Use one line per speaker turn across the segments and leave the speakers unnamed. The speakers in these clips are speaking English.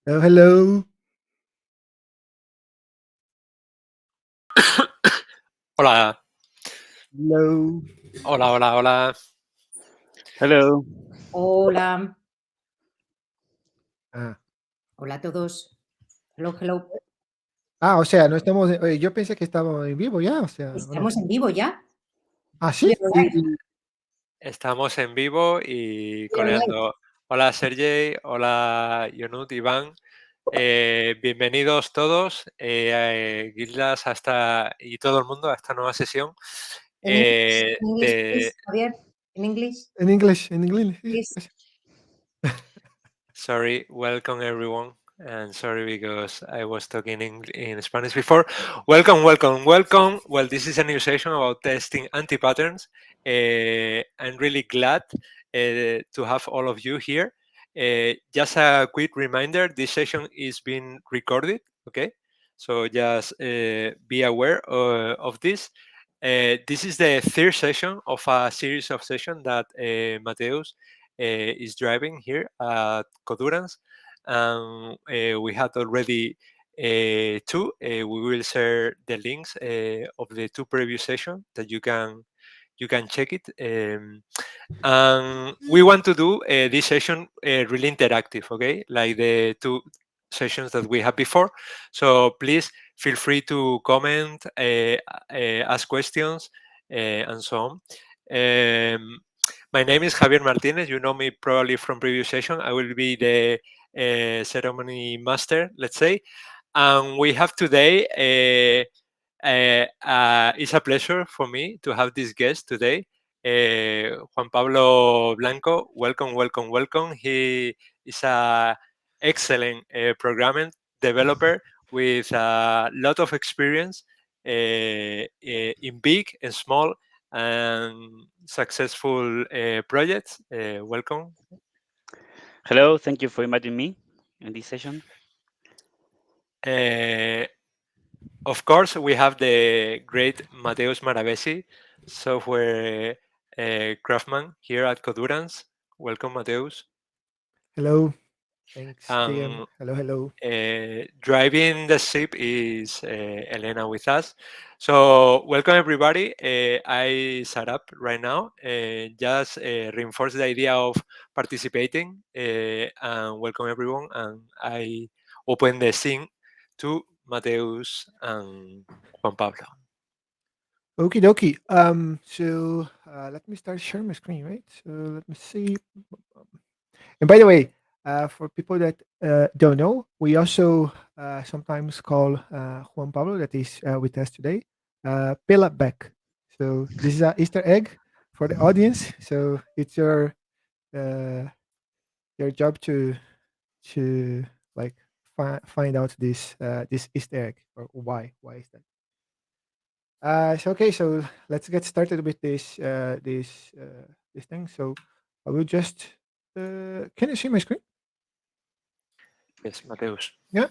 Hello.
Hola,
Hello.
hola, hola, hola.
Hello.
Hola,
Ah.
hola a todos. Hello, hello.
O sea, no estamos. Oye, yo pensé que estábamos en vivo ya, o sea, ¿o no?
¿Estamos en vivo ya?
Ah,
We
sí.
are live.
Estamos en vivo y
We are live.
coreando. Hola, Sergey. Hola, Yonut, Iván. Bienvenidos todos, Guildas, y todo el mundo a esta nueva sesión
In English,
de...
please, Javier. In English,
En inglés, en inglés. Sí,
please.
gracias.
Sorry, welcome everyone. And sorry because I was talking in Spanish before. Welcome, welcome, welcome. Well, this is a new session about testing anti-patterns. I'm really glad to have all of you here. Just a quick reminder, this session is being recorded, okay? So just be aware of this. This is the third session of a series of sessions that Mateus is driving here at Codurance. And we had already two. We will share the links of the two previous sessions that you can check it. And we want to do this session really interactive, okay? Like the two sessions that we had before. So please feel free to comment, ask questions, and so on. My name is Javier Martinez. You know me probably from previous session. I will be the ceremony master, let's say. And we have today, it's a pleasure for me to have this guest today, Juan Pablo Blanco. Welcome, welcome, welcome. He is a excellent programming developer with a lot of experience in big and small and successful projects. Welcome.
Hello. Thank you for inviting me in this session.
Of course, we have the great Mateus Maravesi, software craftsman here at Codurance. Welcome, Mateus.
Hello. Thanks, JM.
And
Hello, hello.
driving the ship is Elena with us. So welcome everybody. I set up right now. Just reinforce the idea of participating and welcome everyone. And I open the scene to Mateus and Juan Pablo.
Okie dokie. So let me start sharing my screen, right? So let me see. And by the way, for people that don't know, we also sometimes call Juan Pablo, that is with us today, Pela back. So this is an Easter egg for the audience. So it's uh, your job to like find out this Easter egg, or why is that? So okay, so let's get started with this thing. So I will just can you see my screen?
Yes, Mateus.
Yeah.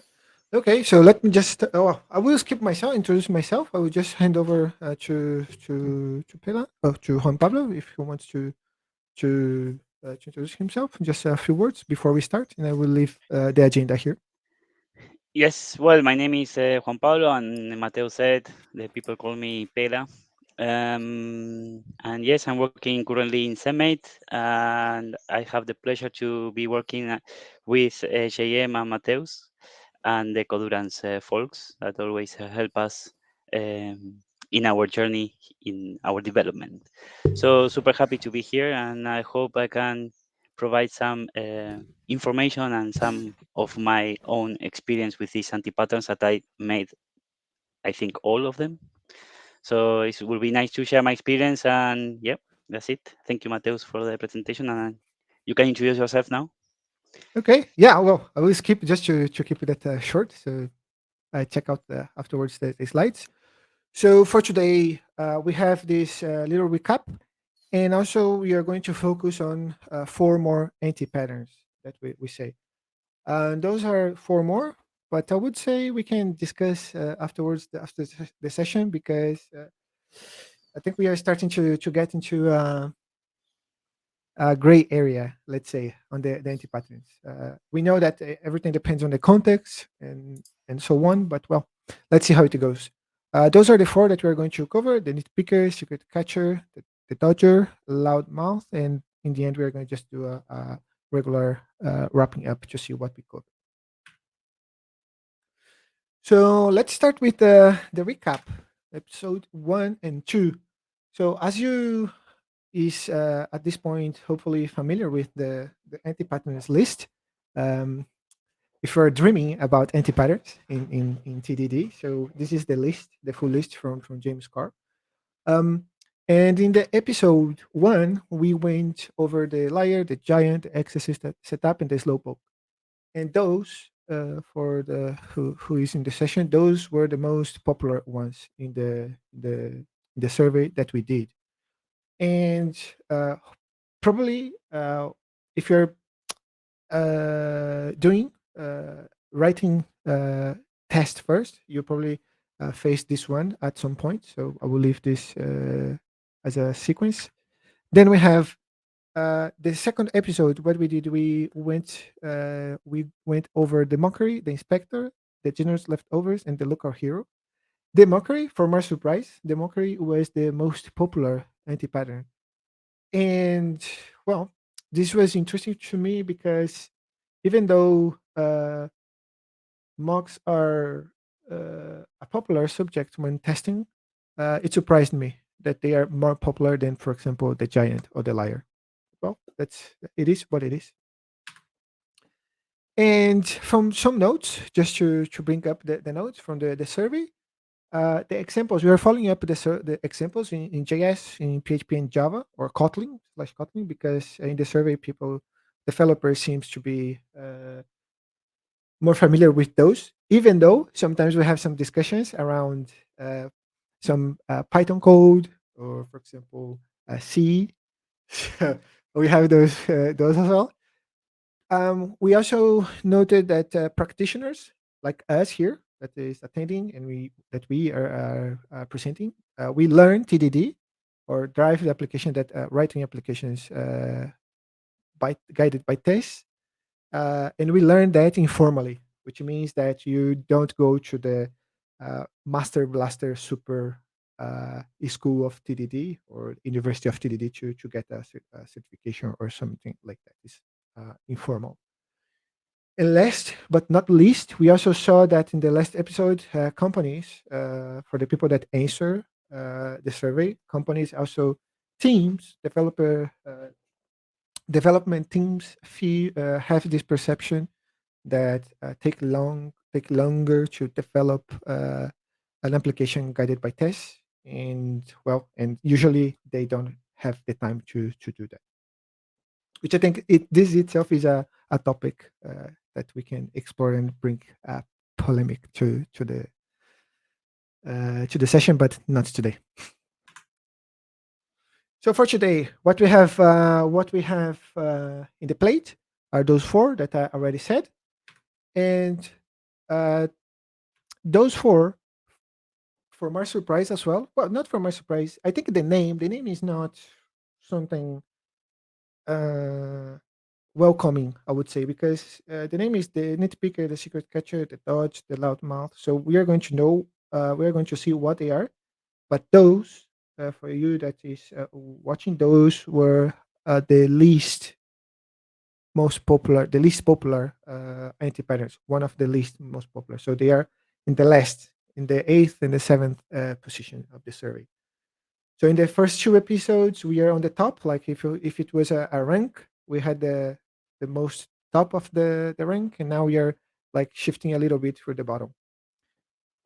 Okay, so let me just. I will skip myself, introduce myself. I will just hand over to Pela, to Juan Pablo, if he wants to introduce himself. Just a few words before we start, and I will leave the agenda here.
Yes. Well, my name is Juan Pablo, and Mateo said the people call me Pela. And yes, I'm working currently in Semate, and I have the pleasure to be working with JM and Mateus and the Codurance folks that always help us in our journey in our development. So super happy to be here, and I hope I can provide some information and some of my own experience with these anti-patterns that I made, I think all of them. So it will be nice to share my experience, and yeah, that's it. Thank you, Mateus, for the presentation, and you can introduce yourself now.
Okay. Yeah. Well, I will skip just to keep it short. So I check out afterwards the slides. So for today, we have this little recap, and also we are going to focus on four more anti-patterns that we say. And those are four more, but I would say we can discuss afterwards after the session, because I think we are starting to get into gray area, let's say, on the anti-patterns. We know that everything depends on the context and so on, but well, let's see how it goes. Those are the four that we're going to cover: the nitpicker, secret catcher, the dodger, loudmouth, and in the end, we're going to just do a regular wrapping up to see what we covered. So let's start with the recap, episode 1 and 2. So as you is at this point hopefully familiar with the anti-patterns list. Um, if you're dreaming about anti-patterns in TDD, so this is the list, the full list from James Carr. Um, and in the episode 1, we went over the liar, the giant, the excessive setup, and the slowpoke. And those, for the who is in the session, those were the most popular ones in the survey that we did. And probably if you're doing writing test first, you probably face this one at some point. So I will leave this as a sequence. Then we have the second episode. What we did, we went over the mockery, the inspector, the generous leftovers, and the local hero. The mockery, for my surprise, the mockery was the most popular anti-pattern. And well, this was interesting to me because even though mocks are a popular subject when testing, it surprised me that they are more popular than, for example, the giant or the liar. Well, it is what it is. And from some notes, just to bring up the notes from the survey, the examples we are following up the examples in JS, in PHP, and Java, or Kotlin, because in the survey, developers seems to be more familiar with those. Even though sometimes we have some discussions around some Python code, or for example, C. We have those as well. We also noted that practitioners like us here, that is attending, and we are presenting, we learn TDD, or drive the application, that writing applications guided by tests, and we learn that informally, which means that you don't go to the master blaster super school of TDD or University of TDD to get a certification or something like that. It's informal. And last but not least, we also saw that in the last episode, companies, for the people that answer the survey, companies also teams, development teams have this perception that take longer to develop an application guided by tests, and usually they don't have the time to do that, which I think this itself is a topic that we can explore and bring polemic to the session, but not today. So for today, what we have in the plate are those four that I already said, and those four, for my surprise as well. Well, not for my surprise. I think the name is not something uh, welcoming, I would say, because the name is the nitpicker, the secret catcher, the dodge, the loudmouth. So we are going to know, we are going to see what they are. But those, for you that is watching, those were the least popular anti-patterns, one of the least most popular. So they are in the eighth and the seventh position of the survey. So in the first two episodes, we are on the top. Like if it was a rank, we had the most top of the rank, and now we are like shifting a little bit for the bottom.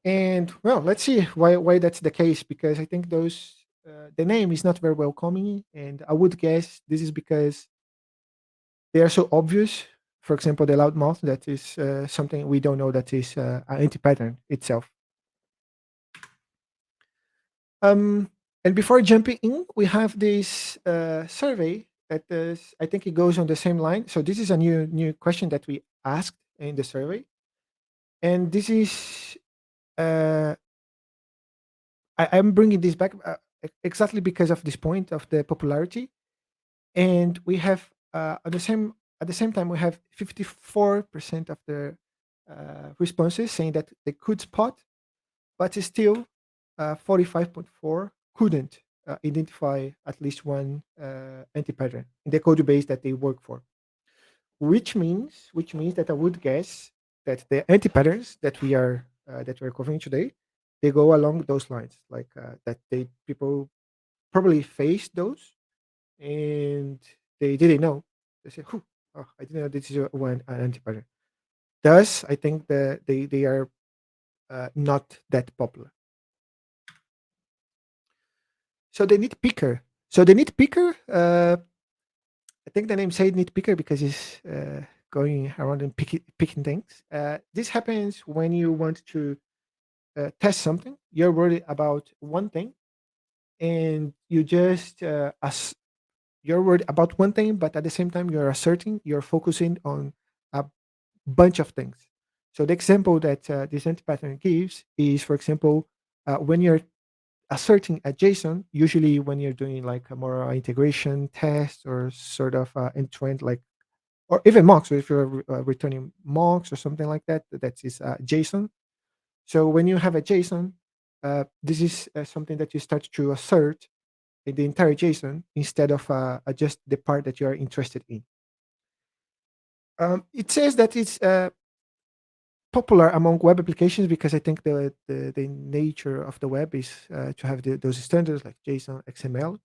And well, let's see why that's the case, because I think the name is not very welcoming, and I would guess this is because they are so obvious. For example, the loudmouth, that is something we don't know that is an anti-pattern itself. Um, and before jumping in, we have this survey that is, I think it goes on the same line. So this is a new question that we asked in the survey, and this is I'm bringing this back exactly because of this point of the popularity. and we have at the same time we have 54% of the responses saying that they could spot, but still 45.4 couldn't identify at least one anti-pattern in the code base that they work for, which means that I would guess that the anti-patterns that we're covering today, they go along those lines, like that they people probably faced those and they didn't know. They said, oh, I didn't know this is one an anti-pattern. Thus, I think that they are not that popular. So the nitpicker. So the nitpicker, I think the name said nitpicker because it's going around and picking things. This happens when you want to test something. You're worried about one thing, and you just you're worried about one thing, but at the same time you're asserting, you're focusing on a bunch of things. So the example that this anti-pattern gives is, for example, when you're asserting a JSON, usually when you're doing like a more integration test or sort of end-to-end, like, or even mocks, so if you're returning mocks or something like that, that is JSON. So when you have a JSON, this is something that you start to assert in the entire JSON instead of just the part that you are interested in. It says that it's popular among web applications because I think the nature of the web is to have those standards like JSON, XML.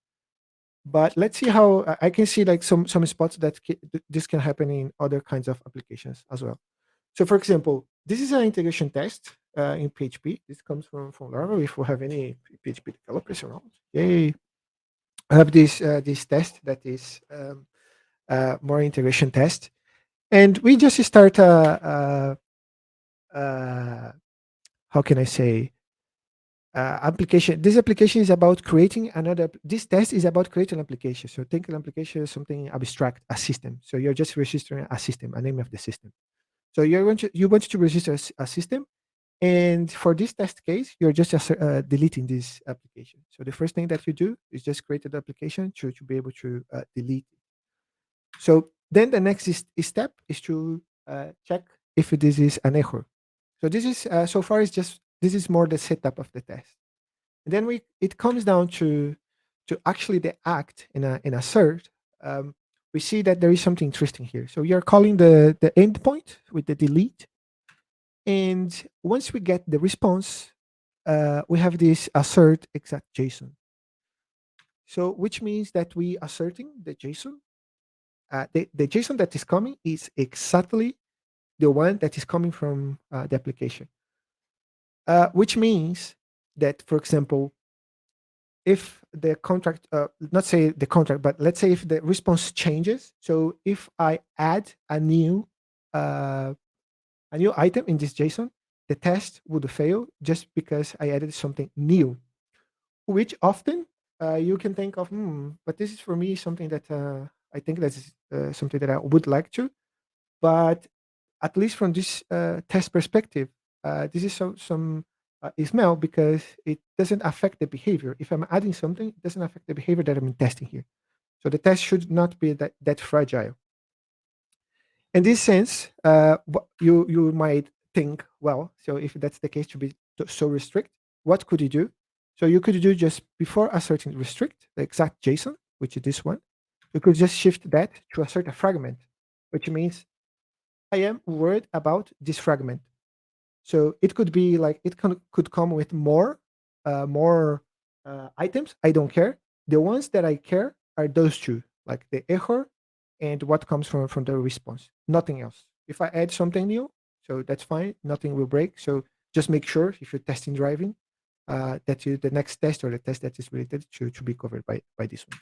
But let's see how I can see like some spots that this can happen in other kinds of applications as well. So, for example, this is an integration test in PHP. This comes from Laravel. If we have any PHP developers around, yay! I have this test that is more integration test, and we just start how can I say application. This application is about creating another. This test is about creating an application. So think an application is something abstract, a system. So you're just registering a system, a name of the system. So you want to register a system, and for this test case, you're just deleting this application. So the first thing that you do is just create an application to be able to delete it. So then the next step is to check if this is an error. So this is so far is just this is more the setup of the test. And then it comes down to actually the act in a search. We see that there is something interesting here. So you're calling the endpoint with the delete, and once we get the response, we have this assert exact JSON. So which means that we asserting the JSON. The JSON that is coming is exactly the one that is coming from the application. Which means that, for example, if the contract, not say the contract, but let's say if the response changes. So if I add a new item in this JSON, the test would fail just because I added something new. Which often you can think of, but this is for me something that I think that's something that I would like to, but at least from this test perspective, this is some smell because it doesn't affect the behavior. If I'm adding something, it doesn't affect the behavior that I'm testing here. So the test should not be that fragile. In this sense, you might think, well, so if that's the case, to be so restrict, what could you do? So you could do just before asserting restrict the exact JSON, which is this one. You could just shift that to assert a fragment, which means I am worried about this fragment. So it could be like could come with more items. I don't care. The ones that I care are those two, like the error and what comes from the response. Nothing else. If I add something new, so that's fine. Nothing will break. So just make sure if you're testing driving, that the next test or the test that is related to be covered by this one.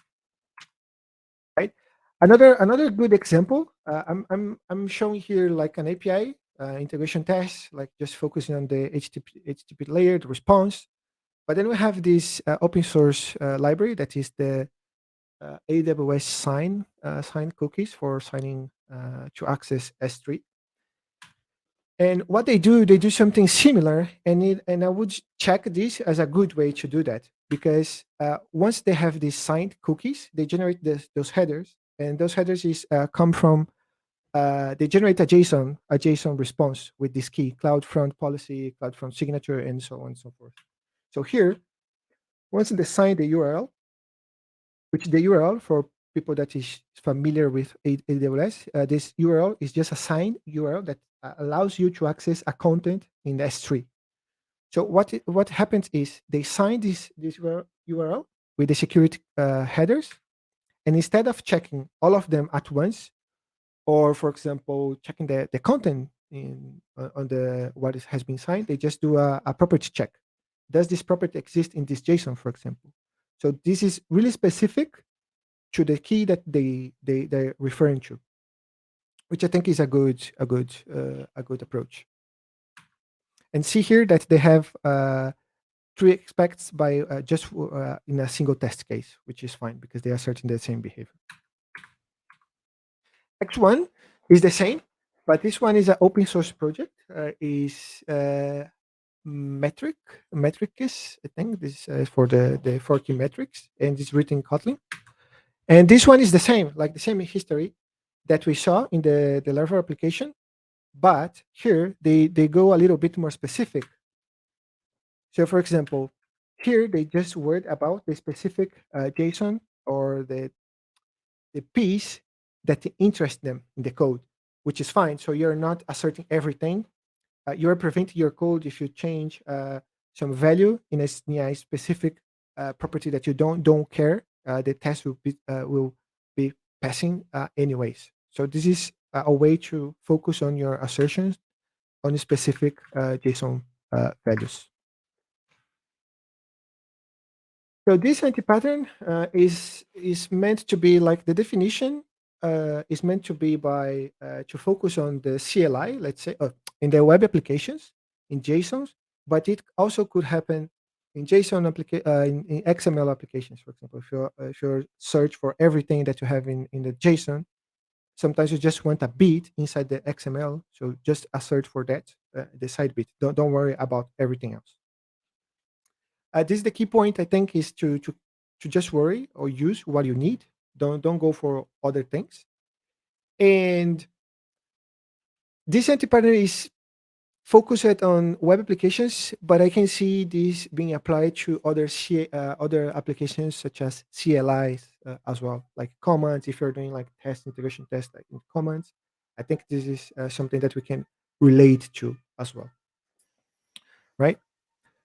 Right. Another good example. I'm showing here like an API integration test, like just focusing on the HTTP layer, the response. But then we have this open source library that is the AWS sign cookies for signing to access S3. And what they do something similar, and I would check this as a good way to do that because once they have these signed cookies, they generate those headers, and those headers is come from they generate a JSON response with this key, cloud front policy, cloud front signature, and so on and so forth. So here, once they sign the URL, which the URL for people that is familiar with AWS, this URL is just a signed URL that allows you to access a content in S3. So what happens is they sign this URL with the security headers, and instead of checking all of them at once, or for example checking the content in on the what has been signed, they just do a property check. Does this property exist in this JSON, for example? So this is really specific to the key that they're referring to, which I think is a good approach. And see here that they have three expects by just in a single test case, which is fine because they are certain the same behavior. X1 is the same, but this one is an open source project. Is metricus, I think this is for the 40 metrics, and it's written in Kotlin. And this one is the same, like the same history that we saw in the Laravel application, but here they go a little bit more specific. So for example, here they just word about the specific JSON or the piece that interests them in the code, which is fine. So you're not asserting everything. You're preventing your code if you change some value in a specific property that you don't care. The test will be passing anyways. So this is a way to focus on your assertions on specific JSON values. So this anti-pattern is meant to be like the definition is meant to be by to focus on the CLI, let's say, in the web applications in JSONs, but it also could happen in JSON in XML applications, for example. If you search for everything that you have in the JSON, sometimes you just want a bit inside the XML, so just a search for that the side bit. Don't worry about everything else. This is the key point, I think, is to just worry or use what you need. Don't go for other things. And this anti-pattern is focused on web applications, but I can see this being applied to other applications such as CLIs as well, like commands. If you're doing like integration test like in commands, I think this is something that we can relate to as well, right?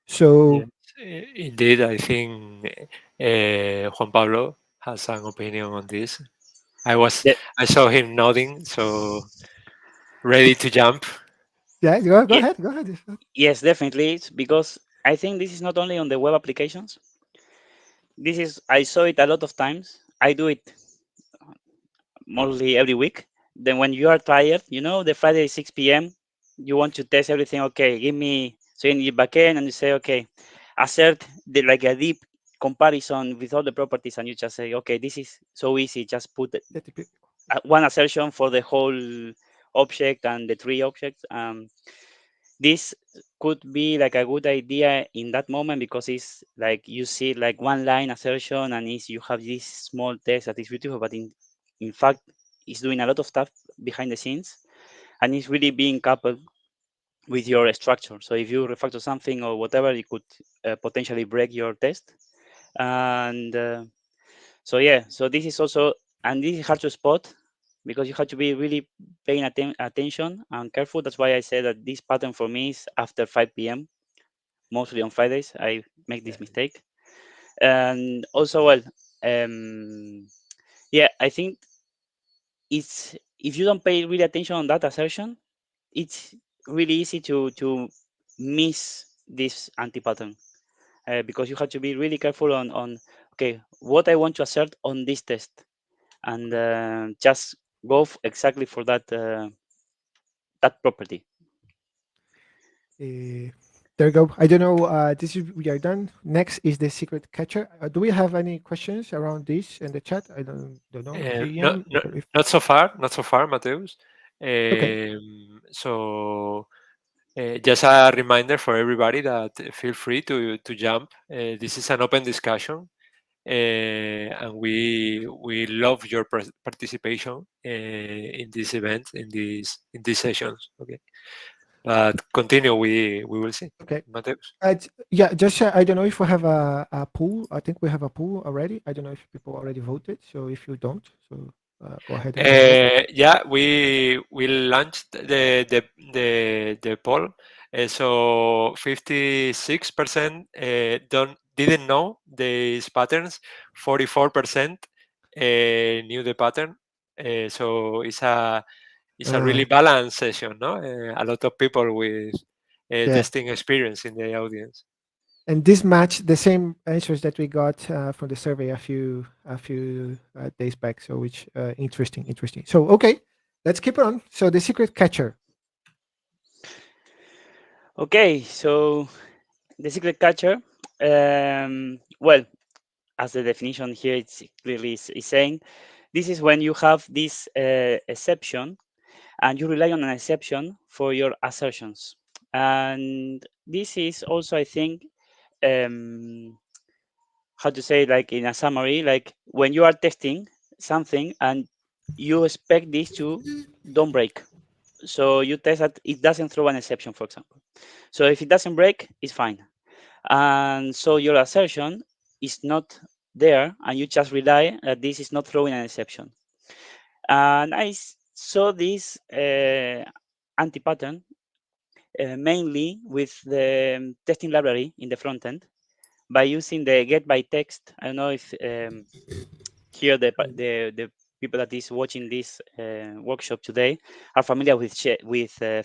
Yes,
So
indeed, I think Juan Pablo has an opinion on this.
Yeah,
I saw him nodding, so ready to jump.
yeah, go
yeah,
ahead, go ahead.
yes, definitely. It's because I think this is not only on the web applications. This is I saw it a lot of times. I do it mostly every week. Then when you are tired, the Friday 6 p.m., you want to test everything. Okay, give me so in your backend and you say, okay, assert like a deep comparison with all the properties, and you just say, okay, this is so easy. Just put one assertion for the whole object and the three objects. This could be like a good idea in that moment because it's like you see like one line assertion and you have this small text that is beautiful, but in fact it's doing a lot of stuff behind the scenes, and it's really being coupled with your structure. So if you refactor something or whatever, it could potentially break your test. And so yeah, so this is also, and this is hard to spot because you have to be really paying attention and careful. That's why I said that this pattern for me is after 5 p.m. Mostly on Fridays I make this mistake. And also, well, um, yeah, I think it's if you don't pay really attention on that assertion, it's really easy to miss this anti-pattern because you have to be really careful on okay, what I want to assert on this test, and just go exactly for that property.
Uh, there you go. I don't know. This is we are done. Next is the secret catcher. Do we have any questions around this in the chat? I don't know.
Not
Ian,
not
if
not so far, not so far, Mateus.
okay.
So Just a reminder for everybody that feel free to jump. This is an open discussion, and we love your participation in this event, in these sessions. Okay, but continue. We will see.
Okay.
Mateus.
Yeah, just I don't know if we have a poll. I think we have a poll already. I don't know if people already voted. So if you don't, so go ahead and vote.
Yeah, we launched the poll. So 56% don't didn't know these patterns. 44% knew the pattern. So it's a really
Uh,
balanced session, no? A lot of people with
yeah,
testing experience in the audience.
and this matched the same answers that we got from the survey a few days back. So which interesting, interesting. So okay, let's keep on. So the secret catcher.
Okay, so the secret catcher. Well, as the definition here it's clearly is saying, this is when you have this exception and you rely on an exception for your assertions. And this is also, I think, um, how to say, like in a summary, like when you are testing something and you expect this to don't break. So you test that it doesn't throw an exception, for example. So if it doesn't break, it's fine. And so your assertion is not there, and you just rely that this is not throwing an exception. And saw this anti-pattern mainly with the testing library in the front end by using the get by text. I don't know if here the people that is watching this workshop today are familiar with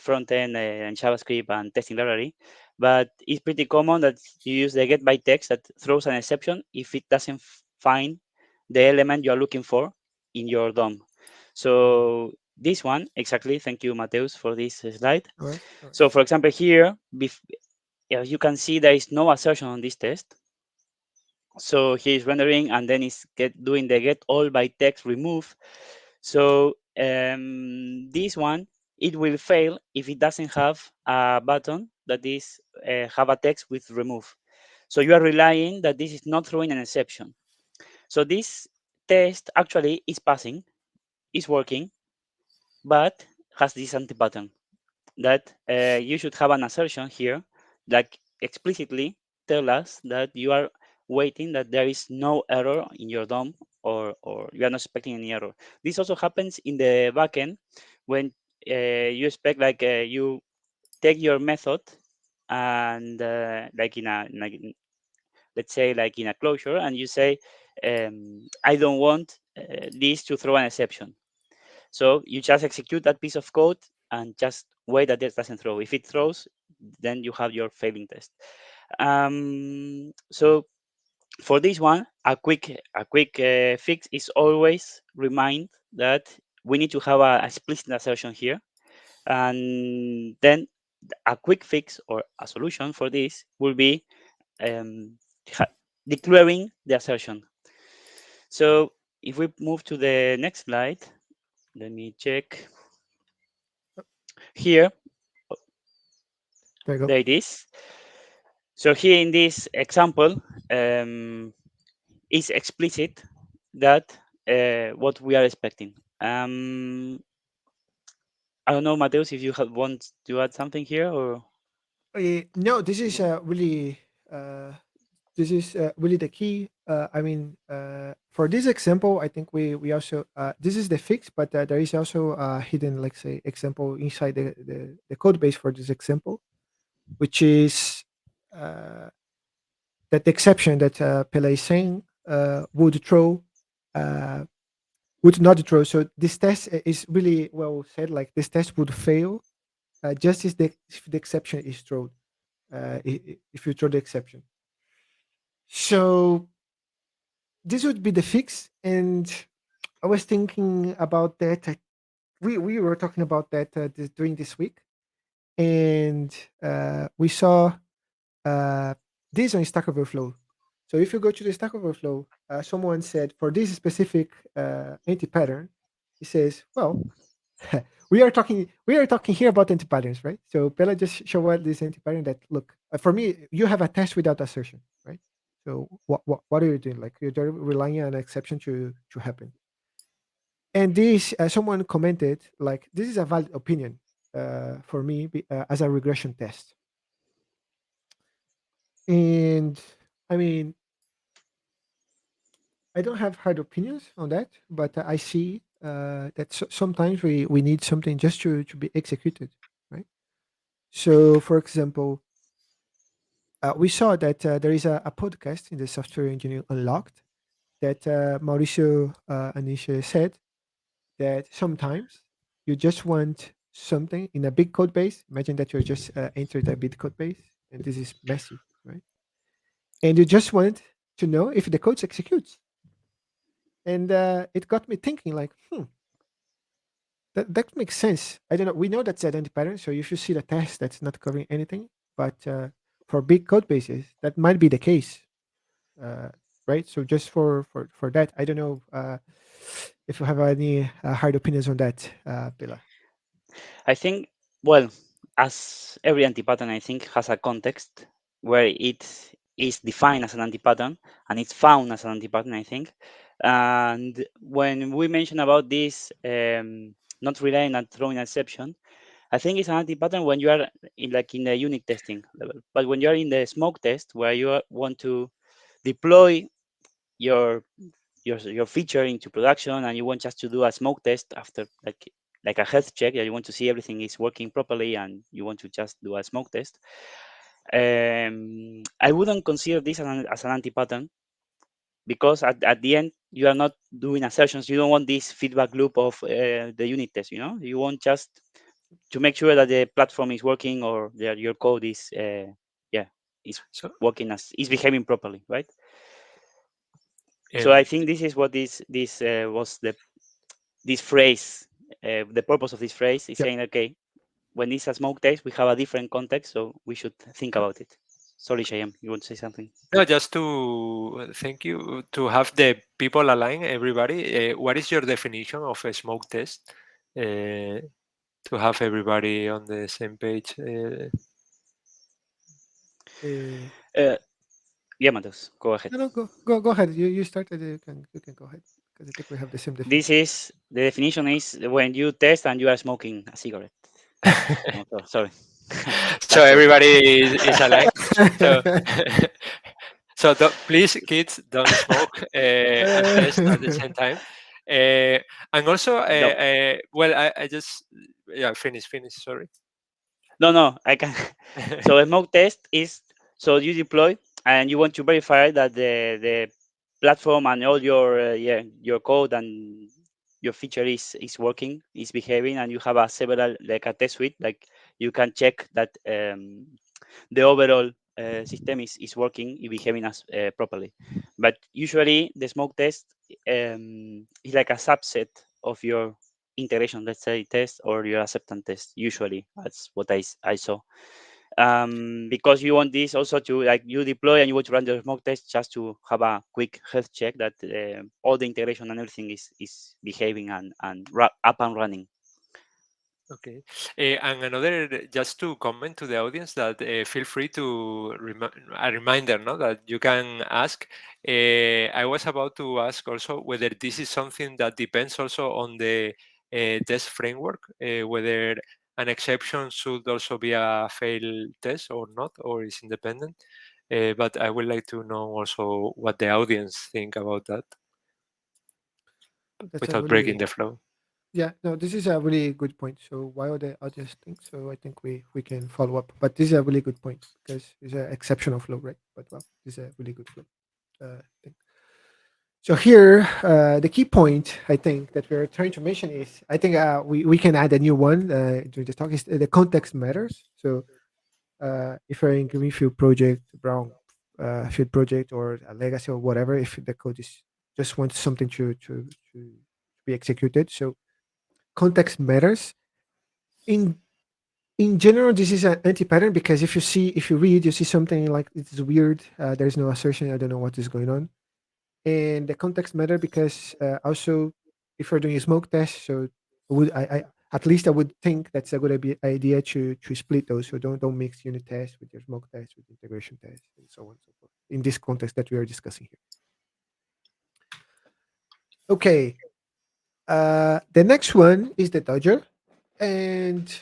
front end and JavaScript and testing library, but it's pretty common that you use the get by text that throws an exception if it doesn't find the element you are looking for in your DOM. So this one exactly. Thank you, Mateus, for this slide.
All right. All right.
So for example, here you can see there is no assertion on this test. So he's rendering and then it's doing the get all by text remove. So this one, it will fail if it doesn't have a button that is have a text with remove. So you are relying that this is not throwing an exception. So this test actually is passing, is working, but has this anti-pattern that you should have an assertion here that explicitly tell us that you are waiting that there is no error in your DOM or you are not expecting any error. This also happens in the backend when you expect you take your method and like let's say like in a closure and you say I don't want this to throw an exception. So you just execute that piece of code and just wait that it doesn't throw. If it throws, then you have your failing test. So for this one, a quick fix is always remind that we need to have a explicit assertion here, and then a quick fix or a solution for this will be um, declaring the assertion. So if we move to the next slide, let me check here.
There you go.
There it is. So here in this example, it's explicit that what we are expecting. I don't know, Mateus, if you want to add something here or.
No, this is really really the key. I mean, for this example, I think we also this is the fix, but there is also a hidden, like say, example inside the code base for this example, which is uh, that the exception that Pele is saying would throw uh, would not throw. So this test is really well said. Like this test would fail just as if the exception is thrown. If you throw the exception. So this would be the fix, and I was thinking about that. We were talking about that during this week, and we saw uh, this on Stack Overflow. So if you go to the Stack Overflow, someone said for this specific anti pattern, it says, well, we are talking here about anti-patterns, right? So Bella just show what this anti-pattern that look for me. You have a test without assertion, right? So what are you doing? Like you're relying on an exception to happen. And this someone commented like this is a valid opinion for me as a regression test. And I mean, I don't have hard opinions on that, but I see that sometimes we need something just to be executed, right? So, for example, we saw that there is a podcast in the Software Engineering Unlocked that Mauricio Aniche said that sometimes you just want something in a big code base. Imagine that you just entered a big code base and this is messy, right? And you just want to know if the code executes. And it got me thinking, like, that makes sense. I don't know. We know that's identity pattern, so you should see the test that's not covering anything. But for big code bases, that might be the case, uh, right? So just for that, I don't know if you have any hard opinions on that, Bella.
I think, well, as every anti-pattern, I think, has a context where it is defined as an anti-pattern and it's found as an anti-pattern, I think. And when we mention about this, not relying on throwing an exception, I think it's an anti-pattern when you are in the unit testing level. But when you are in the smoke test, where you want to deploy your your feature into production and you want just to do a smoke test after like a health check, that you want to see everything is working properly and you want to just do a smoke test, I wouldn't consider this as an anti-pattern, because at the end you are not doing assertions. You don't want this feedback loop of the unit test. You want just to make sure that the platform is working, or that your code is yeah is
So,
working, as is behaving properly, right? So I
um,
think this is what this was this phrase, the purpose of this phrase is
Yep.
saying, okay, when it's a smoke test, we have a different context, so we should think about it. Sorry, Shyam, you want to say something?
no, just to thank you to have the people align. Everybody, what is your definition of a smoke test? To have everybody on the same page.
Uh,
Uh, yeah, Matheus, go ahead.
no, go ahead. You started. You can go ahead because I think we have the same
This
definition.
is the definition is when you test and you are smoking a cigarette. No, sorry.
So
Bad joke.
everybody is aligned. So so please, kids, don't smoke and test at the same time. And also,
No,
well, I just yeah, finish. Sorry.
no, I can. So a smoke test is, so you deploy and you want to verify that the platform and all your your code and your feature is working, is behaving, and you have a several, like a test suite, like you can check that the overall system is working, is behaving as properly. But usually the smoke test is like a subset of your integration, let's say, test, or your acceptance test. Usually that's what I saw, because you want this also to, like, you deploy and you want to run the smoke test just to have a quick health check that all the integration and everything is behaving and up and running.
Okay. And another, just to comment to the audience that feel free to a reminder, no, that you can ask. I was about to ask also whether this is something that depends also on the test framework, whether an exception should also be a fail test or not, or is independent. But I would like to know also what the audience think about that
That's a
without breaking
really
the flow.
Yeah, no, this is a really good point. So while the audience thinks, so I think we can follow up. But this is a really good point because it's an exceptional flow, right? But well, this is a really good flow. Thing. So here, the key point I think that we're trying to mention is I think we can add a new one during the talk is the context matters. So if you're in greenfield project, brown field project, or a legacy or whatever, if the code is just wants something to be executed, so context matters in general. This is an anti-pattern because if you read, you see something like it's weird, there's no assertion, I don't know what is going on. And the context matter because also if you're doing a smoke test, so would At least I would think that's a good idea to split those. So don't mix unit tests with your smoke tests with integration tests and so on and so forth. In this context that we are discussing here. Okay. The next one is the Dodger, and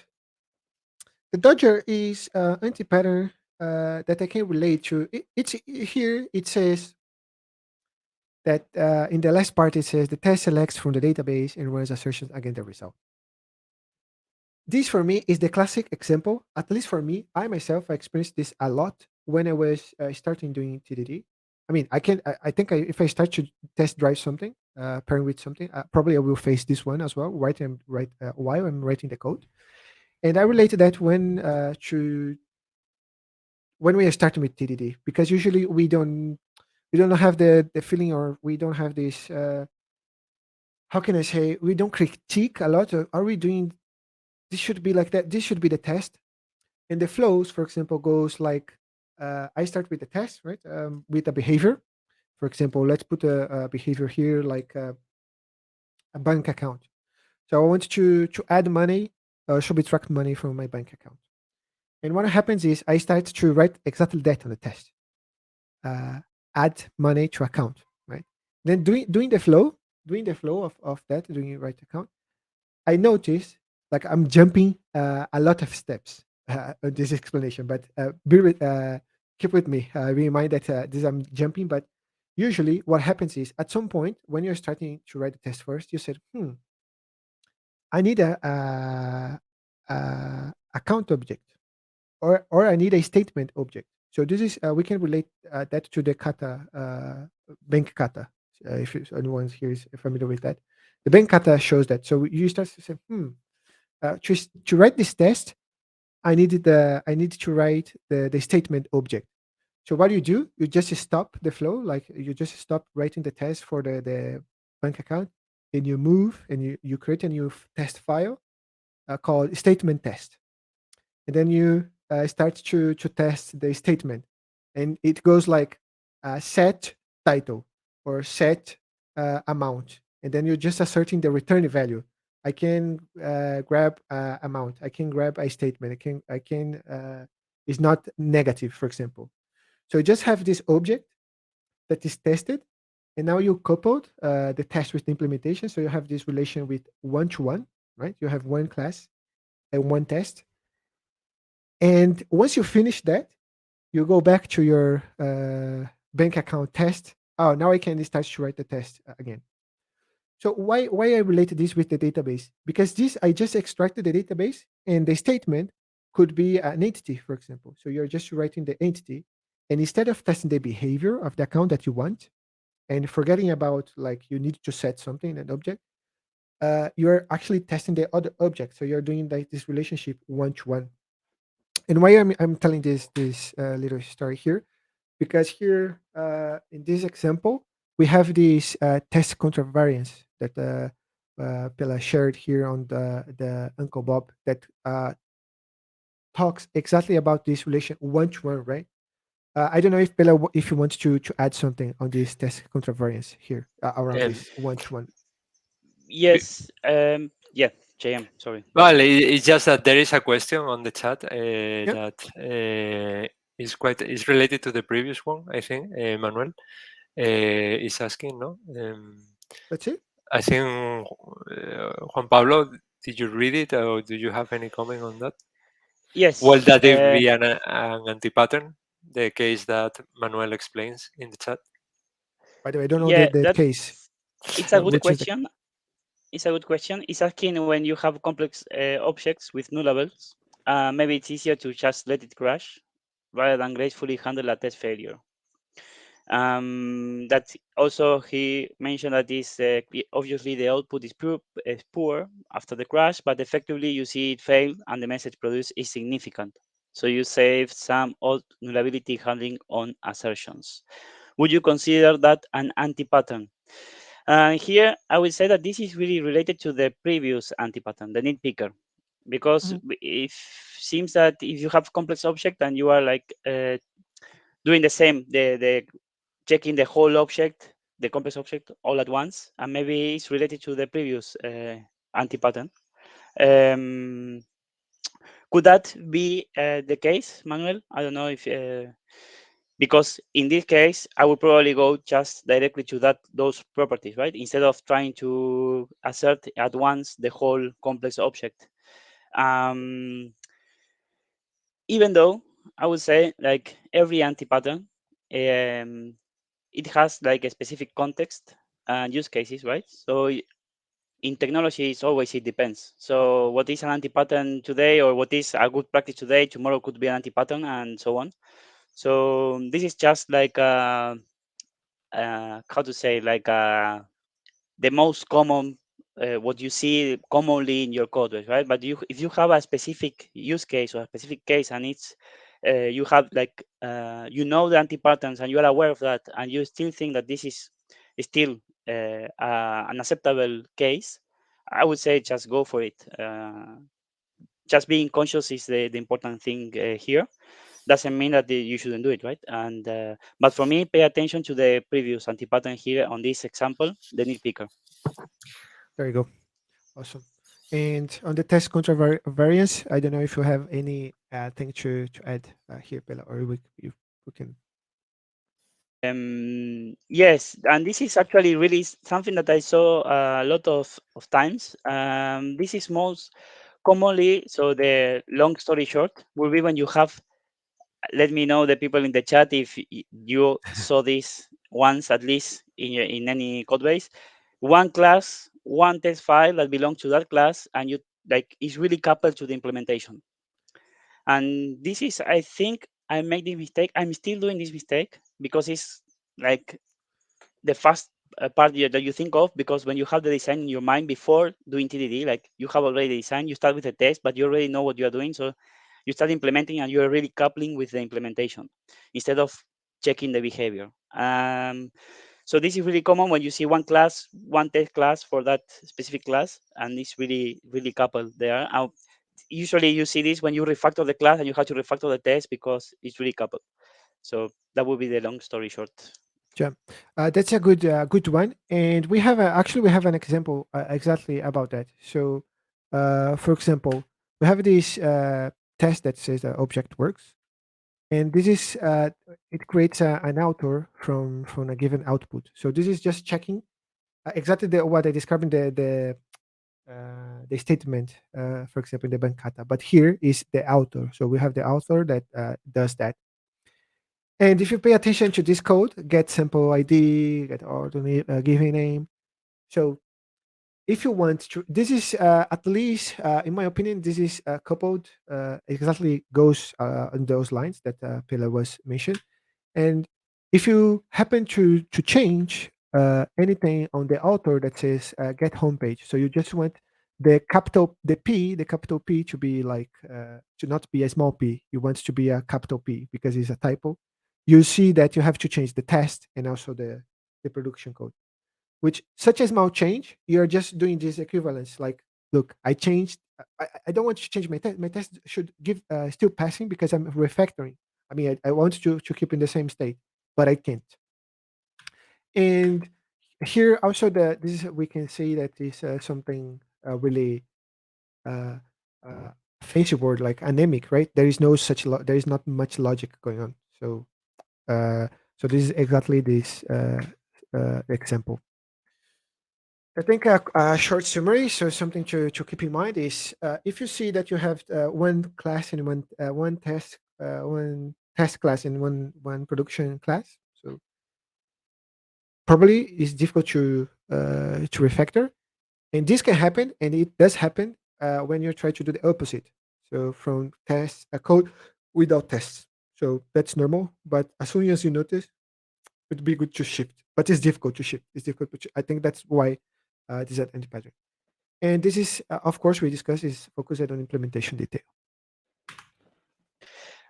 the Dodger is anti-pattern that I can relate to. It's here. It says that in the last part it says the test selects from the database and runs assertions against the result. This for me is the classic example. At least for me, I myself I experienced this a lot when I was starting doing TDD. I mean, I think if I start to test drive something, pairing with something, probably I will face this one as well. While I'm writing the code, and I related that to when we are starting with TDD because usually we don't have the feeling or we don't have this. How can I say? We don't critique a lot. Are we doing? This should be like that. This should be the test. And the flows, for example, goes like I start with the test, right? With a behavior. For example, let's put a behavior here like a bank account. So I want to add money, subtract money from my bank account. And what happens is I start to write exactly that on the test. Uh, add money to account, right? Then doing the flow of that, doing it right account, I notice like I'm jumping a lot of steps on this explanation, but keep with me. Bear in mind that this I'm jumping, but usually what happens is at some point when you're starting to write the test first, you said, I need a account object or I need a statement object. So this is we can relate that to the kata bank kata. If anyone here is familiar with that, the bank kata shows that. So you start to say, to write this test, I needed to write the statement object. So what do? You just stop the flow, like you just stop writing the test for the bank account, and you move and you create a new test file called statement test, and then you start to test the statement, and it goes like set title or set amount, and then you're just asserting the return value. I can grab amount. I can grab a statement. I can is not negative, for example. So you just have this object that is tested, and now you coupled the test with the implementation. So you have this relation with one to one, right? You have one class and one test, and once you finish that, you go back to your bank account test. Oh, now I can start to write the test again. So why I related this with the database? Because this I just extracted the database, and the statement could be an entity, for example. So you're just writing the entity, and instead of testing the behavior of the account that you want, and forgetting about like you need to set something an object, you're actually testing the other object. So you're doing like this relationship one to one. And why I'm telling this little story here, because here in this example we have this test contravariance that Pela shared here on the Uncle Bob that talks exactly about this relation one to one, right? I don't know if Pela, if you want to add something on this test contravariance here around
Um,
this one to one.
b-
Yes. Yeah. JM. Sorry.
well, it's just that there is a question on the chat
Yeah,
that is related to the previous one. I think Manuel is asking. No,
that's it.
I think Juan Pablo, did you read it or do you have any comment on that? Will
Yes.
that be an anti-pattern? The case that Manuel explains in the chat.
By the way, I don't know
Yeah.
the case.
It's a good
Which is the
question. It's a good question. It's asking when you have complex objects with nullables. Maybe it's easier to just let it crash rather than gracefully handle a test failure. That also he mentioned that this obviously the output is poor after the crash, but effectively you see it fail and the message produced is significant. So you save some old nullability handling on assertions. Would you consider that an anti-pattern? Here, I would say that this is really related to the previous anti-pattern, the nitpicker, because
Mhm.
it seems that if you have complex object and you are like doing the same, the checking the whole object, the complex object all at once, and maybe it's related to the previous anti-pattern. Um, could that be the case, Manuel? I don't know if because in this case, I would probably go just directly to those properties, right? Instead of trying to assert at once the whole complex object. Um, Even though I would say like every anti-pattern, it has like a specific context and use cases, right? So in technology, it's always it depends. So what is an anti-pattern today, or what is a good practice today, tomorrow could be an anti-pattern, and so on. So this is just like how to say, like the most common what you see commonly in your code base, right? But if you have a specific use case or a specific case, and it's you have like you know the anti-patterns and you are aware of that, and you still think that this is still an acceptable case, I would say just go for it. Just being conscious is the important thing here. Doesn't mean that you shouldn't do it, right? And but for me, pay attention to the previous anti-pattern here on this example, the nitpicker.
There you go. Awesome. And on the test control variance, I don't know if you have any thing to add here, Bella, or we can.
Yes, and this is actually really something that I saw a lot of times. This is most commonly, so the long story short will be when you have, let me know the people in the chat if you saw this once at least in any code base. One class, one test file that belongs to that class, and you like is really coupled to the implementation. And this is, I think, I make the mistake. I'm still doing this mistake because it's like the first part that you think of, because when you have the design in your mind before doing TDD, like you have already the design, you start with the test, but you already know what you are doing. So you start implementing and you're really coupling with the implementation instead of checking the behavior. So this is really common when you see one class, one test class for that specific class, and it's really, really coupled there. Usually you see this when you refactor the class and you have to refactor the test because it's really coupled. So that would be the long story short.
Yeah, that's a good one, and actually we have an example exactly about that. So, for example, we have this test that says the object works, and this is it creates an author from a given output. So this is just checking exactly what I described in the statement, for example, in the bancata. But here is the author. So we have the author that does that. And if you pay attention to this code, get sample ID, get author give a name. So if you want to, this is at least, in my opinion, this is coupled, exactly goes on those lines that Pela was mentioned. And if you happen to change anything on the author that says get homepage, so you just want the capital P to be like to not be a small p. You want to be a capital P because it's a typo. You see that you have to change the test and also the production code. Which such a small change, you're just doing this equivalence. Like, look, I changed. I don't want to change my test. My test should give still passing because I'm refactoring. I mean, I want to keep in the same state, but I can't. And here also this is, we can say that is something really uh, uh, fancy word like anemic, right? There is no such there is not much logic going on. So uh, so this is exactly this example. I think a short summary, so something to keep in mind is if you see that you have one class in one test class in one production class, so probably it's difficult to refactor, and this can happen, and it does happen when you try to do the opposite. So from test a code without tests, so that's normal. But as soon as you notice, it'd be good to shift. But it's difficult to shift. It's difficult. I think that's why this is an anti-pattern. And this is, of course, we discussed is focused on implementation detail.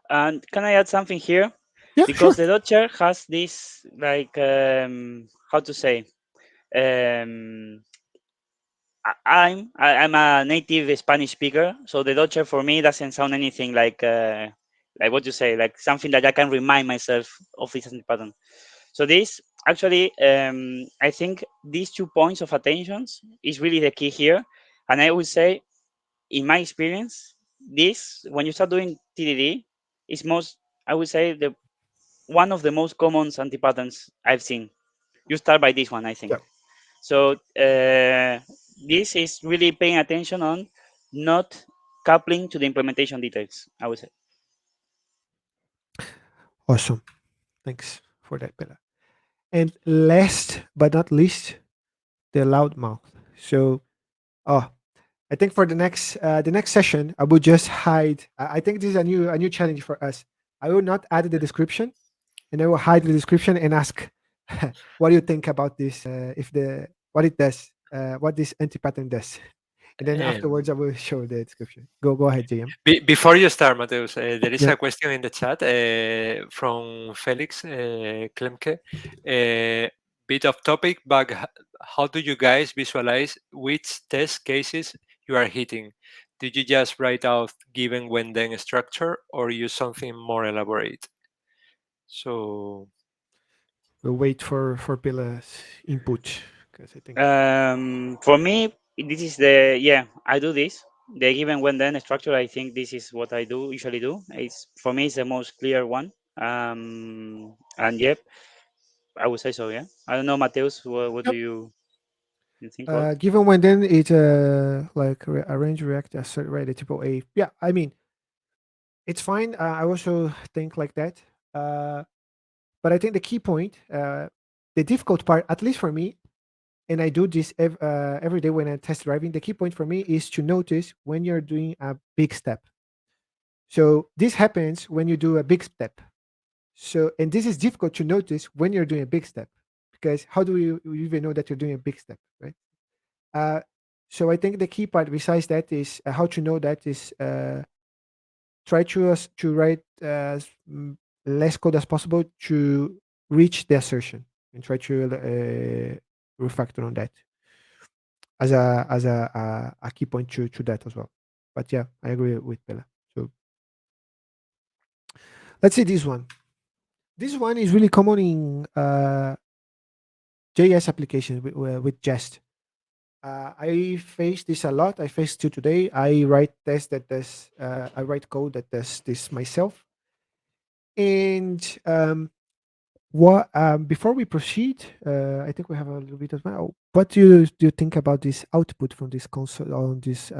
And can I add something here?
Yeah,
Because
sure.
the Dodger has this like how to say I'm a native Spanish speaker, so the Dodger for me doesn't sound anything like what you say, like something that I can remind myself of this pattern. So this actually, I think these 2 points of attentions is really the key here, and I would say in my experience, this when you start doing TDD, is most, I would say, the one of the most common anti patterns I've seen. You start by this one, I think.
Yeah.
So this is really paying attention on not coupling to the implementation details, I would say.
Awesome. Thanks for that, Bella. And last but not least, the loudmouth. So, oh, I think for the next session, I will just hide. I think this is a new challenge for us. I will not add the description, and I will hide the description and ask, what do you think about this? If the what it does, what this anti pattern does, and then afterwards I
Um,
will show the description. Go ahead, JM.
Before you start, Mateus, there is
Yeah.
a question in the chat from Felix Klemke. Bit of topic, but how do you guys visualize which test cases you are hitting? Did you just write out given when then structure or use something more elaborate? So
We'll wait for Pilla's input because I think
For me, this is the, yeah, I do this. The given when then structure, I think this is what I do usually do. It's for me, it's the most clear one. And yep, I would say so. Yeah, I don't know, Mateus. What do
yep.
you think? Well,
Given when then it's like arrange react assert right the typo A. Yeah, I mean it's fine. I also think like that. Uh, but I think the key point, the difficult part, at least for me, and I do this every day when I test driving. The key point for me is to notice when you're doing a big step. So this happens when you do a big step. So and this is difficult to notice when you're doing a big step because how do you even know that you're doing a big step, right? Uh, so I think the key part besides that is how to know that is try to write less code as possible to reach the assertion and try to refactor on that as a key point to that as well. But yeah, I agree with Bella. So let's see this one. This one is really common in JS applications with Jest. I face this a lot. I faced two today. I write tests that does. I write code that does this myself. And what before we proceed, I think we have a little bit of now. What do you think about this output from this console on this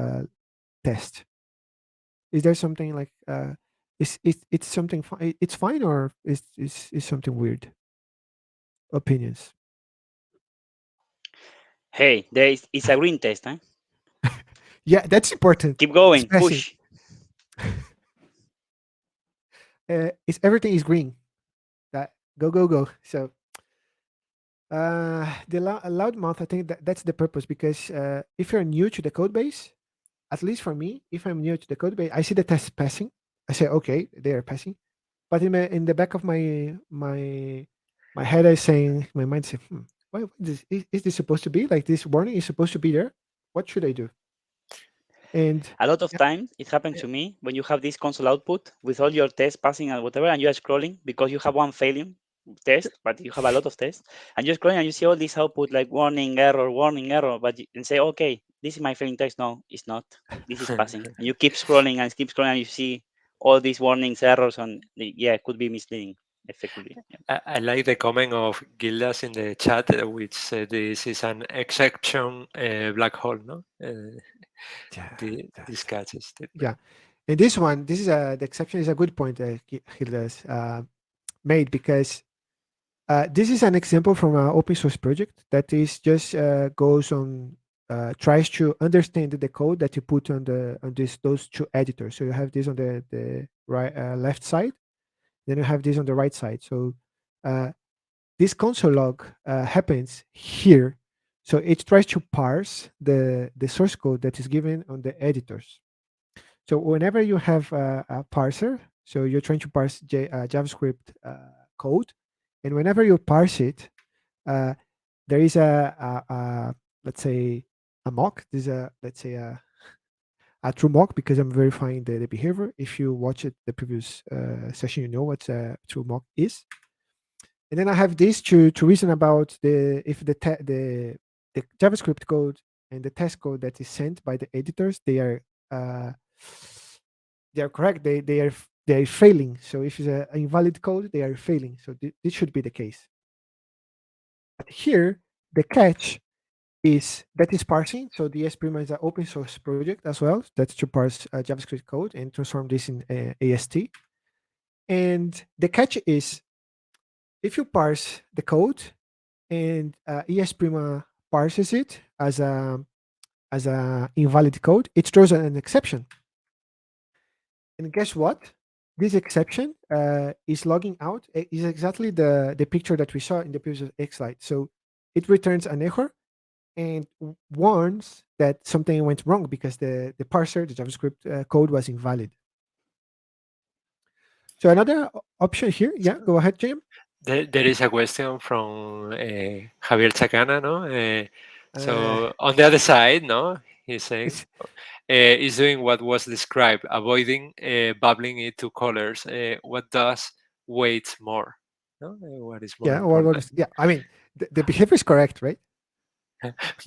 test? Is there something like it's something it's fine or is something weird? Opinions.
hey, it's a green test. Huh?
Yeah, that's important.
Keep
It's
going,
passing.
push.
It's everything is green. That go. So the loudmouth, I think that's the purpose because if you're new to the code base, at least for me, if I'm new to the code base, I see the test passing. I say, okay, they are passing. But in the back of my head, I saying, my mind say, what is this supposed to be? Like this warning is supposed to be there. What should I do? And
A lot of
yeah,
times it happened
yeah,
to me when you have this console output with all your tests passing and whatever, and you are scrolling because you have one failing
sure.
test, but you have a lot of tests, and you're scrolling and you see all this output like warning error, but and say, okay, this is my failing test. No, it's not. This is passing, and you keep scrolling, and you see all these warnings, errors, and yeah, it could be misleading effectively. Yeah.
I like the comment of Gildas in the chat, which said this is an exception black hole, no?
Yeah,
This catches
yeah. And this one, this is the exception is a good point that Hilda's made because this is an example from an open source project that is just goes on tries to understand the code that you put on this those two editors. So you have this on the right left side, then you have this on the right side. So uh, this console log happens here. So it tries to parse the source code that is given on the editors. So whenever you have a parser, so you're trying to parse JavaScript code, and whenever you parse it, uh, there is a let's say a mock. There's a let's say a true mock because I'm verifying the behavior. If you watch it the previous session, you know what a true mock is. And then I have this to reason about the if the JavaScript code and the test code that is sent by the editors they are they are correct. They are failing. So if it's an invalid code, they are failing. So this should be the case. But here, the catch is that is parsing. So the Prima is an open source project as well. That's to parse JavaScript code and transform this in AST. And the catch is if you parse the code and Prima parses it as a invalid code, it throws an exception. And guess what? This exception is logging out is exactly the picture that we saw in the previous X slide. So it returns an error and warns that something went wrong because the parser, the JavaScript code was invalid. So another option here, yeah, go ahead, Jim.
There is a question from Javier Chacana, no? So on the other side, no, he's saying is doing what was described, avoiding bubbling it to colors. What does weight more? No? What is more
yeah,
important?
yeah. I mean, the behavior is correct, right?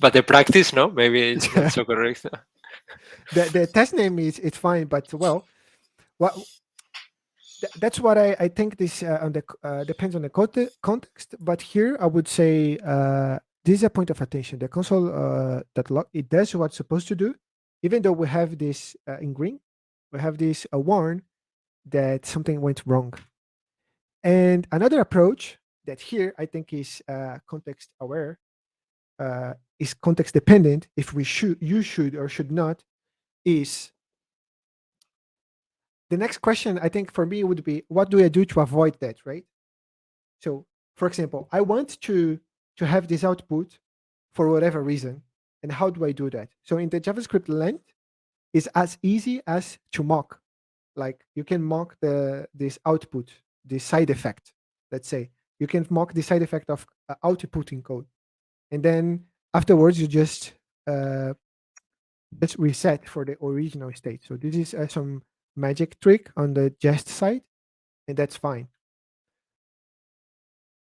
But the practice, no, maybe it's not so correct.
The test name is it's fine, but well, what that's what I think this on the depends on the context. But here I would say this is a point of attention. The console it does what it's supposed to do, even though we have this in green, we have this warn that something went wrong. And another approach that here I think is context aware, is context dependent. If you should or should not, is the next question I think for me would be, what do I do to avoid that, right? So, for example, I want to have this output for whatever reason, and how do I do that? So in the JavaScript land, it's as easy as to mock. Like you can mock this output, this side effect. Let's say you can mock the side effect of outputting code, and then afterwards you just reset for the original state. So this is some magic trick on the jest side, and that's fine.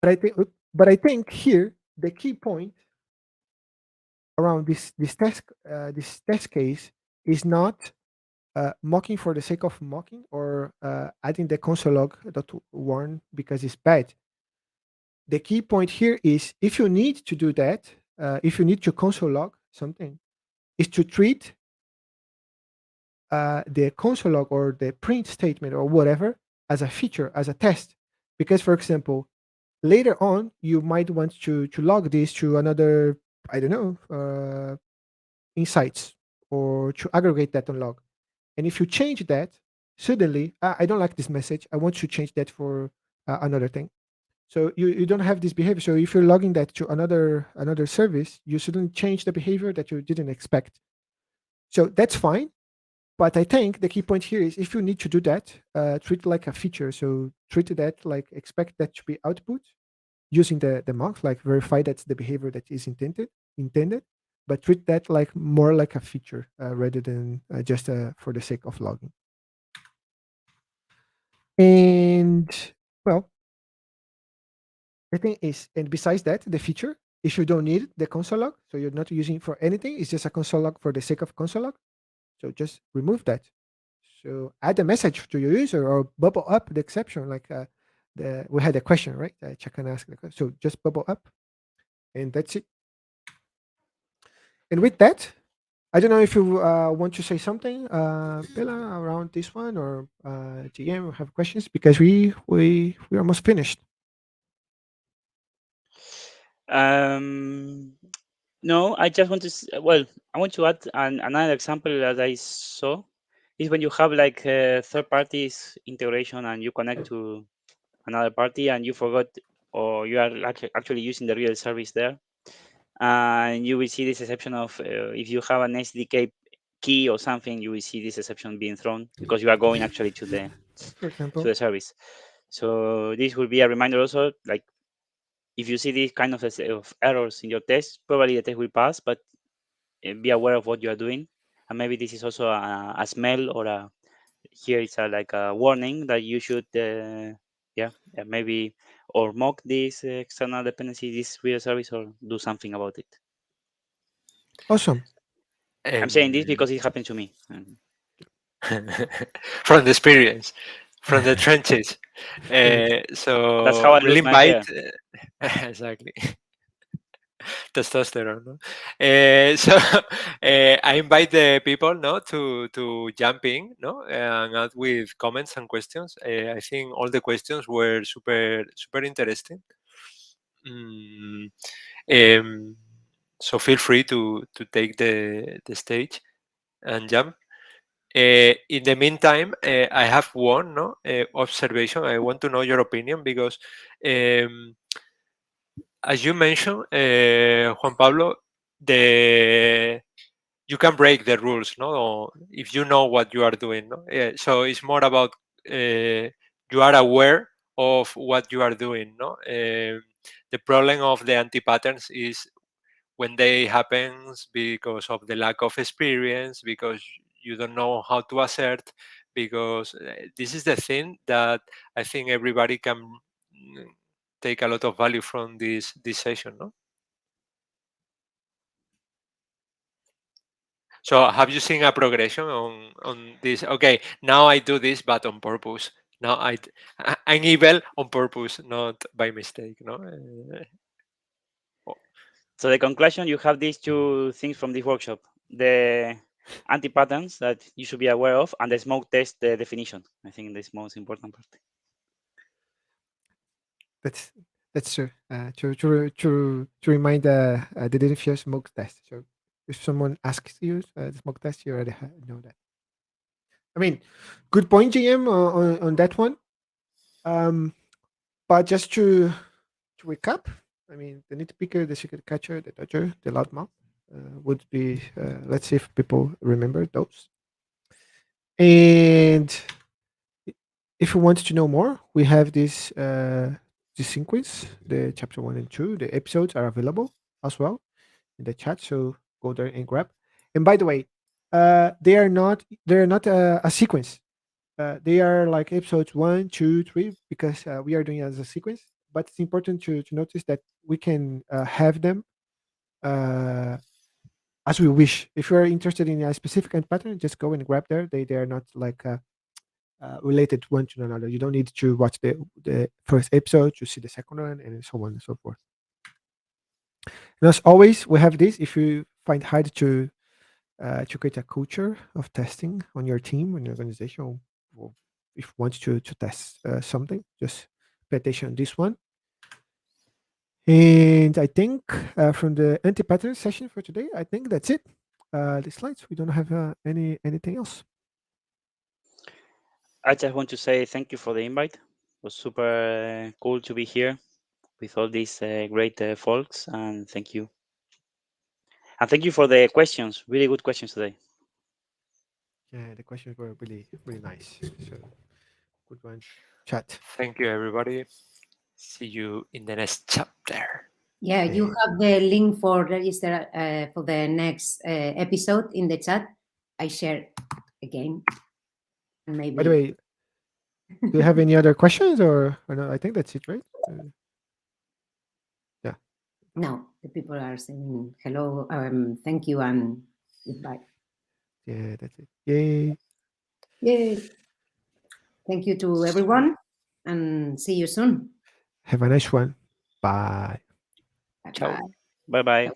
But I think here the key point around this test case is not mocking for the sake of mocking or adding the console log that warn because it's bad. The key point here is if you need to do that, if you need to console log something, is to treat the console log or the print statement or whatever as a feature, as a test. Because, for example, later on, you might want to log this to another, I don't know, insights or to aggregate that on log. And if you change that, suddenly, I don't like this message. I want to change that for another thing. So you don't have this behavior. So if you're logging that to another service, you shouldn't change the behavior that you didn't expect. So that's fine. But I think the key point here is if you need to do that, treat it like a feature. So treat that like expect that to be output using the mock, like verify that's the behavior that is intended, but treat that like more like a feature rather than just for the sake of logging. And well, the thing is, and besides that, the feature, if you don't need the console log, so you're not using it for anything, it's just a console log for the sake of console log. So just remove that. So add a message to your user or bubble up the exception, like we had a question, right? Check and ask the question. So just bubble up, and that's it. And with that, I don't know if you want to say something, Bella, around this one, or GM have questions because we're almost finished.
No, I just want to. Well, I want to add another example that I saw is when you have like third parties integration and you connect to another party and you forgot or you are actually using the real service there, and you will see this exception of if you have an SDK key or something, you will see this exception being thrown because you are going actually to
For example,
the service. So this will be a reminder also, like if you see these kind of errors in your test, probably the test will pass, but be aware of what you are doing. And maybe this is also a smell or here it's like a warning that you should, maybe or mock this external dependency, this real service, or do something about it.
awesome.
I'm saying this because it happened to me.
from the experience, from the trenches.
That's how
So
I
really
lose my
invite
hair.
exactly testosterone. No? So I invite the people no to jump in no and add with comments and questions. I think all the questions were super interesting. Mm, um, so feel free to take the stage and jump. In the meantime, I have one no observation. I want to know your opinion because, as you mentioned, Juan Pablo, the you can break the rules, no, or if you know what you are doing. No? So it's more about you are aware of what you are doing. No, the problem of the anti patterns is when they happens because of the lack of experience, because you don't know how to assert, because this is the thing that I think everybody can take a lot of value from this session, no? So have you seen a progression on this? Okay, now I do this, but on purpose. Now I'm evil on purpose, not by mistake. No.
So the conclusion, you have these two things from this workshop: the anti-patterns that you should be aware of, and the smoke test definition. I think this most important part.
That's that's true. To remind the definition smoke test. So if someone asks you the smoke test, you already know that. I mean, good point, GM, on that one. Um, but just to recap, I mean, the nitpicker, the secret catcher, the dodger, the loudmouth would be. Let's see if people remember those. And if you want to know more, we have this sequence, the chapter 1 and 2. The episodes are available as well in the chat, so go there and grab. And by the way, they are not a sequence. They are like episodes 1, 2, 3 because we are doing it as a sequence. But it's important to notice that we can have them uh, as we wish. If you are interested in a specific end pattern, just go and grab there. They are not like related one to another. You don't need to watch the first episode to see the second one, and so on and so forth. And as always, we have this. If you find hard to create a culture of testing on your team, on your organization, or if you want to test something, just pay attention on this one. And I think from the anti-pattern session for today, I think that's it. The slides. We don't have anything else.
I just want to say thank you for the invite. It was super cool to be here with all these great folks, and thank you. And thank you for the questions. Really good questions today.
Yeah, the questions were really nice. So good one. Chat.
Thank you, everybody. See you in the next chapter.
Yeah, you have the link for register for the next episode in the chat. I share again. Maybe.
By the way, do you have any other questions or no? I think that's it, right? Yeah.
No, the people are saying hello, thank you, and goodbye.
Yeah, that's it. Yay.
Yay. Thank you to everyone, and see you soon.
Have a nice one. Bye.
Ciao.
Bye-bye.
Bye bye.